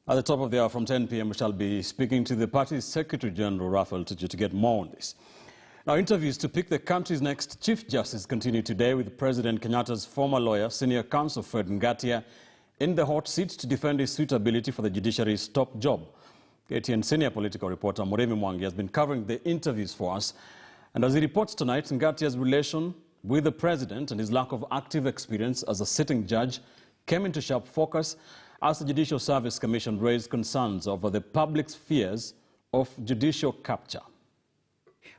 At the top of the hour from 10 p.m, we shall be speaking to the party's Secretary General, Raphael Tuju, to get more on this. Now, interviews to pick the country's next Chief Justice continue today with President Kenyatta's former lawyer, senior counsel Fred Ngatia, in the hot seat to defend his suitability for the judiciary's top job. KTN senior political reporter Murimi Mwangi has been covering the interviews for us. And as he reports tonight, Ngatia's relation with the president and his lack of active experience as a sitting judge came into sharp focus as the Judicial Service Commission raised concerns over the public's fears of judicial capture.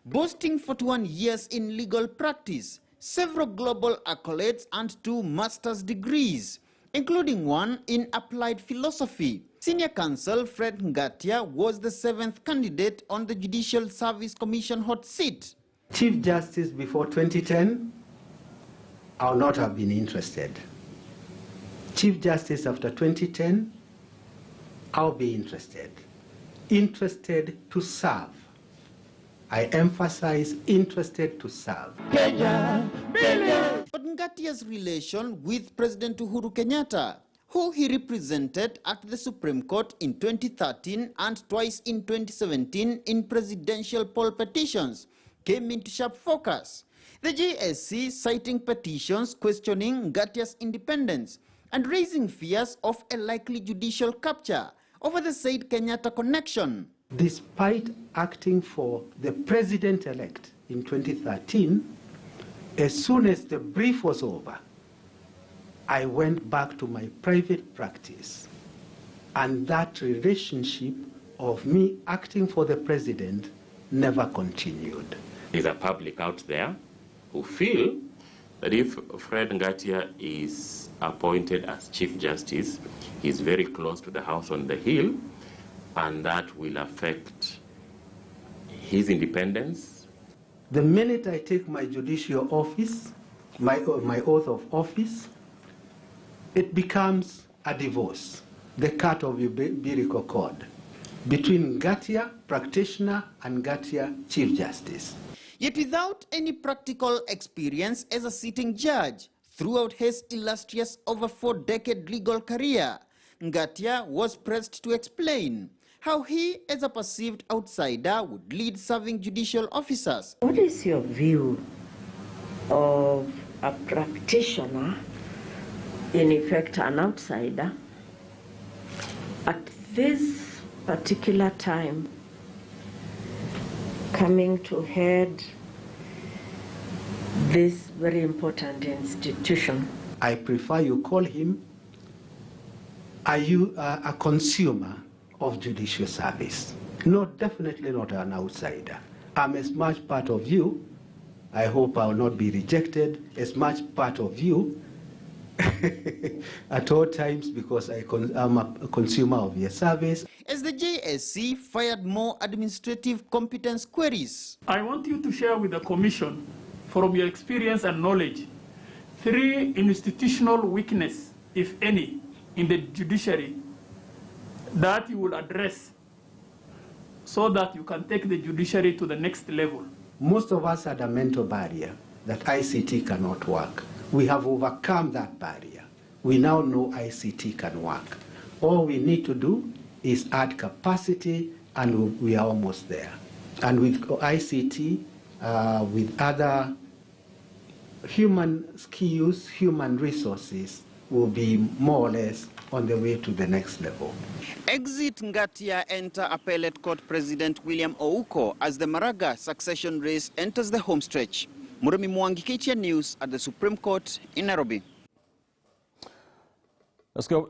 Boasting 41 years in legal practice, several global accolades and 2 master's degrees, including one in applied philosophy, senior counsel Fred Ngatia was the 7th candidate on the Judicial Service Commission hot seat. Chief Justice before 2010, I would not have been interested. Chief Justice after 2010, I'll be interested. Interested to serve. I emphasize interested to serve. But Ngatia's relation with President Uhuru Kenyatta, who he represented at the Supreme Court in 2013 and twice in 2017 in presidential poll petitions, came into sharp focus. The JSC citing petitions questioning Ngatia's independence and raising fears of a likely judicial capture over the said Kenyatta connection. Despite acting for the president-elect in 2013, as soon as the brief was over, I went back to my private practice. And that relationship of me acting for the president never continued. There's a public out there who feel that if Fred Ngatia is appointed as Chief Justice, he's very close to the House on the Hill, and that will affect his independence. The minute I take my judicial office, my oath of office, it becomes a divorce, the cut of the umbilical cord, between Ngatia, practitioner, and Ngatia, Chief Justice. Yet without any practical experience as a sitting judge, throughout his illustrious over 4-decade legal career, Ngatia was pressed to explain how he, as a perceived outsider, would lead serving judicial officers. What is your view of a practitioner, in effect an outsider, at this particular time, coming to head this very important institution? I prefer you call him a consumer of judicial service. No, definitely not an outsider. I'm as much part of you. I hope I will not be rejected. As much part of you at all times, because I'm a consumer of your service. As the JSC fired more administrative competence queries. I want you to share with the Commission, from your experience and knowledge, 3 institutional weaknesses, if any, in the judiciary that you will address so that you can take the judiciary to the next level. Most of us had a mental barrier that ICT cannot work. We have overcome that barrier. We now know ICT can work. All we need to do is add capacity, and we are almost there. And with ICT, with other human skills, human resources, will be more or less on the way to the next level. Exit Ngatia enter Appellate Court President William Ouko as the Maraga succession race enters the home stretch. Murimi Mwangi, KTN News at the Supreme Court in Nairobi. Let's go.